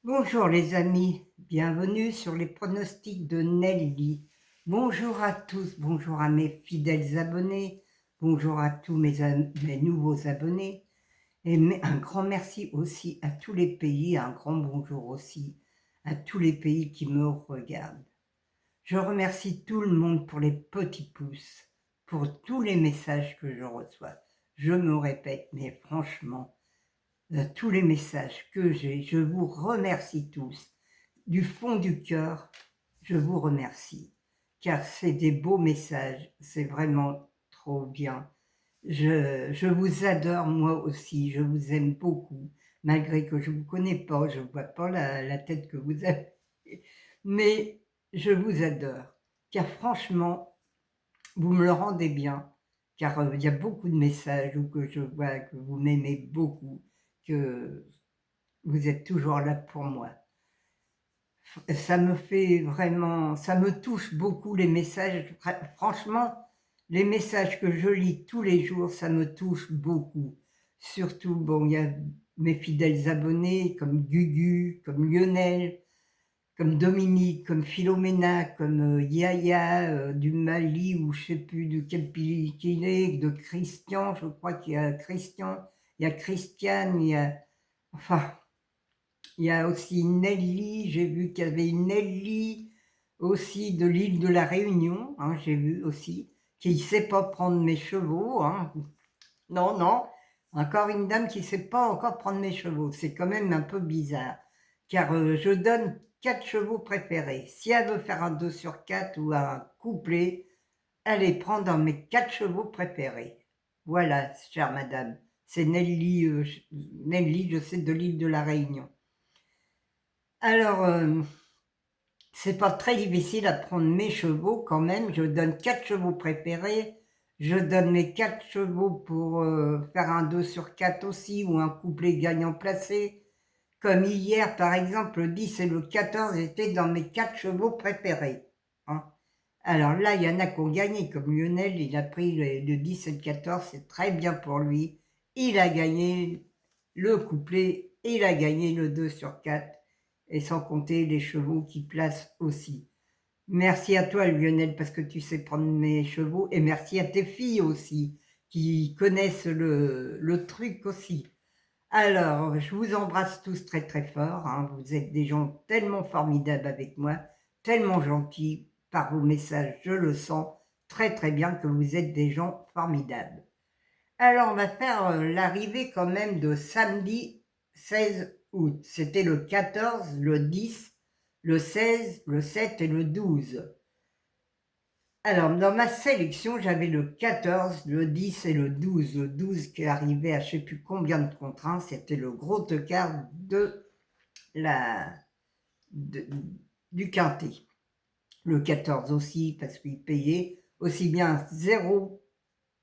Bonjour les amis, bienvenue sur les pronostics de Nelly. Bonjour à tous, bonjour à mes fidèles abonnés, bonjour à tous mes nouveaux abonnés et un grand merci aussi à tous les pays, un grand bonjour aussi à tous les pays qui me regardent. Je remercie tout le monde pour les petits pouces, pour tous les messages que je reçois. Je me répète, mais franchement, tous les messages que j'ai, je vous remercie tous. Du fond du cœur, je vous remercie, car c'est des beaux messages, c'est vraiment trop bien. Je vous adore moi aussi, je vous aime beaucoup, malgré que je ne vous connais pas, je ne vois pas la tête que vous avez, mais je vous adore, car franchement, vous me le rendez bien, car il y a beaucoup de messages où que je vois que vous m'aimez beaucoup, que vous êtes toujours là pour moi. Ça me fait vraiment, ça me touche beaucoup les messages. Franchement, les messages que je lis tous les jours, ça me touche beaucoup. Surtout, bon, il y a mes fidèles abonnés comme Gugu, comme Lionel, comme Dominique, comme Philomena, comme Yaya du Mali, ou je sais plus de quel pays qu'il est, de Christian, je crois qu'il y a Christian, il y a Christiane, il y a, enfin, il y a aussi Nelly, j'ai vu qu'il y avait une Nelly aussi de l'île de la Réunion, hein, j'ai vu aussi, qui ne sait pas prendre mes chevaux. Hein. Non, non, encore une dame qui ne sait pas encore prendre mes chevaux. C'est quand même un peu bizarre, car je donne 4 chevaux préférés. Si elle veut faire un 2 sur 4 ou un couplet, elle les prend dans mes 4 chevaux préférés. Voilà, chère madame, c'est Nelly, Nelly, je sais, de l'île de la Réunion. Alors, c'est pas très difficile à prendre mes chevaux quand même. Je donne 4 chevaux préférés. Je donne mes 4 chevaux pour faire un 2 sur 4 aussi, ou un couplet gagnant placé. Comme hier, par exemple, le 10 et le 14 étaient dans mes 4 chevaux préférés. Hein. Alors là, il y en a qui ont gagné, comme Lionel, il a pris le 10 et le 14, c'est très bien pour lui. Il a gagné le couplet, et il a gagné le 2 sur 4, et sans compter les chevaux qui placent aussi. Merci à toi Lionel, parce que tu sais prendre mes chevaux, et merci à tes filles aussi, qui connaissent le truc aussi. Alors, je vous embrasse tous très très fort, hein. Vous êtes des gens tellement formidables avec moi, tellement gentils, par vos messages, je le sens très très bien que vous êtes des gens formidables. Alors, on va faire l'arrivée quand même de samedi 16 août. C'était le 14, le 10, le 16, le 7 et le 12. Alors, dans ma sélection, j'avais le 14, le 10 et le 12. Le 12 qui arrivait à je ne sais plus combien de contraintes, c'était le gros tocard la, de, du quintet. Le 14 aussi, parce qu'il payait aussi bien 0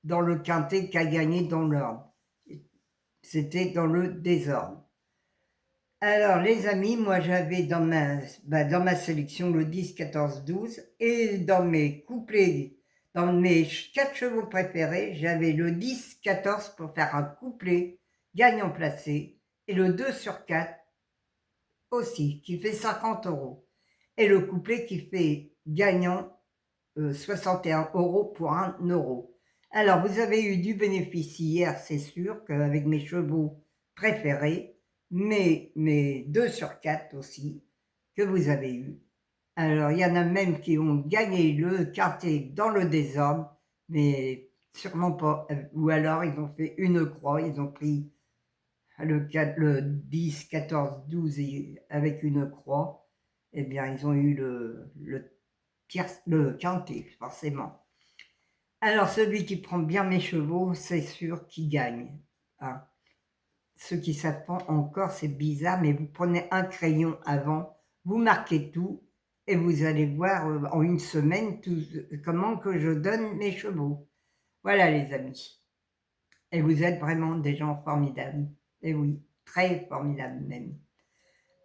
dans le quintet qu'à gagner dans l'ordre. C'était dans le désordre. Alors, les amis, moi j'avais dans ma sélection le 10, 14, 12, et dans mes couplets, dans mes 4 chevaux préférés, j'avais le 10, 14 pour faire un couplet gagnant placé, et le 2 sur 4 aussi, qui fait 50 euros, et le couplet qui fait gagnant 61 euros pour 1 euro. Alors, vous avez eu du bénéfice hier, c'est sûr, qu'avec mes chevaux préférés, mais mes 2 sur 4 aussi, que vous avez eu. Alors, il y en a même qui ont gagné le quintet dans le désordre, mais sûrement pas. Ou alors, ils ont fait une croix, ils ont pris le 10, 14, 12 avec une croix. Eh bien, ils ont eu le quintet, forcément. Alors, celui qui prend bien mes chevaux, c'est sûr qu'il gagne. Hein. Ceux qui ne savent pas encore, c'est bizarre, mais vous prenez un crayon avant, vous marquez tout, et vous allez voir en une semaine comment que je donne mes chevaux. Voilà les amis. Et vous êtes vraiment des gens formidables. Et oui, très formidables même.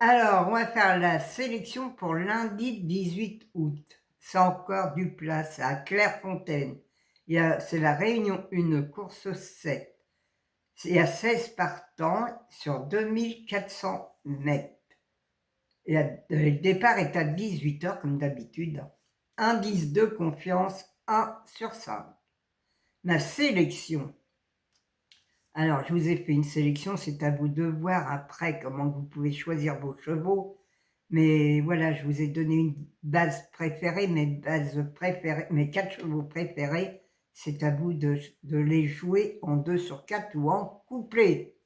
Alors, on va faire la sélection pour lundi 18 août. C'est encore du plat, c'est à Clairefontaine. C'est la Réunion 1, course 7. Il y a 16 partants sur 2400 mètres. Et le départ est à 18 h comme d'habitude. Indice de confiance 1 sur 5. Ma sélection. Alors, je vous ai fait une sélection, c'est à vous de voir après comment vous pouvez choisir vos chevaux. Mais voilà, je vous ai donné une base préférée, mes 4 chevaux préférés. C'est à vous de les jouer en 2 sur 4 ou en couplet.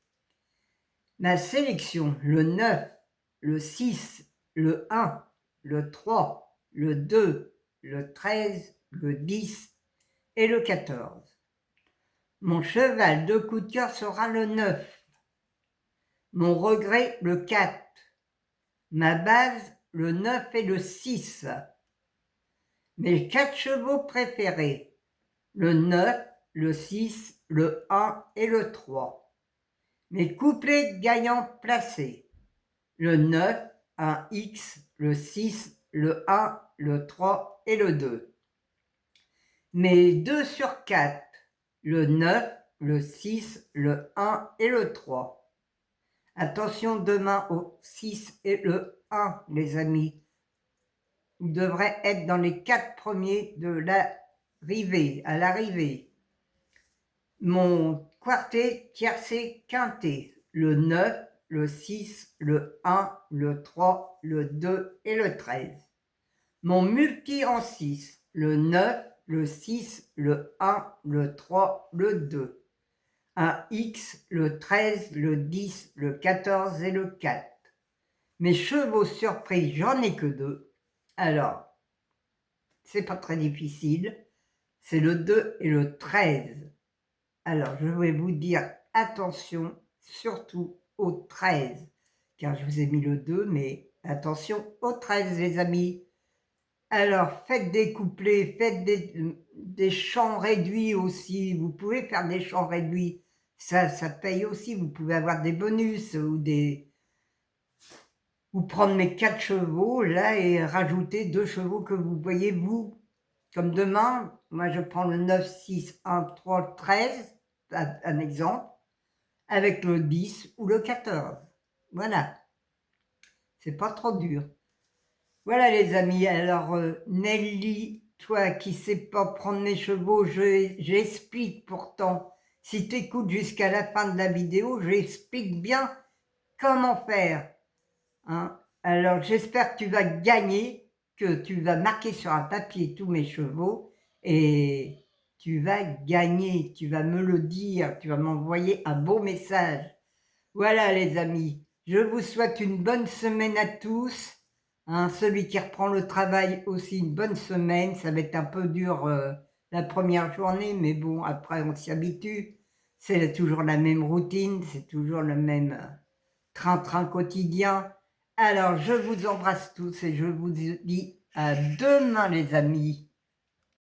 Ma sélection, le 9, le 6, le 1, le 3, le 2, le 13, le 10 et le 14. Mon cheval de coup de cœur sera le 9. Mon regret, le 4. Ma base, le 9 et le 6. Mes 4 chevaux préférés, le 9, le 6, le 1 et le 3. Mes couplets gagnants placés, le 9, un X, le 6, le 1, le 3 et le 2. Mes 2 sur 4, le 9, le 6, le 1 et le 3. Attention demain au 6 et le 1, les amis. Vous devrez être dans les 4 premiers de l'arrivée, à l'arrivée. Mon quartet, tiercé, quintet, le 9, le 6, le 1, le 3, le 2 et le 13. Mon multi en 6, le 9, le 6, le 1, le 3, le 2. Un X, le 13, le 10, le 14 et le 4. Mes chevaux surprises, j'en ai que 2. Alors, c'est pas très difficile. C'est le 2 et le 13. Alors, je vais vous dire attention, surtout au 13, car je vous ai mis le 2, mais attention au 13, les amis. Alors, faites des couplets, faites des chants réduits aussi. Vous pouvez faire des chants réduits. Ça paye aussi. Vous pouvez avoir des bonus ou prendre mes 4 chevaux, là, et rajouter 2 chevaux que vous voyez, vous. Comme demain, moi, je prends le 9, 6, 1, 3, 13, un exemple, avec le 10 ou le 14. Voilà. C'est pas trop dur. Voilà les amis, alors Nelly, toi qui sais pas prendre mes chevaux, j'explique pourtant. Si tu écoutes jusqu'à la fin de la vidéo, j'explique bien comment faire. Hein. Alors j'espère que tu vas gagner, que tu vas marquer sur un papier tous mes chevaux et tu vas gagner, tu vas me le dire, tu vas m'envoyer un beau message. Voilà les amis, je vous souhaite une bonne semaine à tous. Hein, celui qui reprend le travail aussi une bonne semaine, ça va être un peu dur la première journée, mais bon, après on s'y habitue. C'est toujours la même routine, c'est toujours le même train-train quotidien. Alors je vous embrasse tous et je vous dis à demain les amis.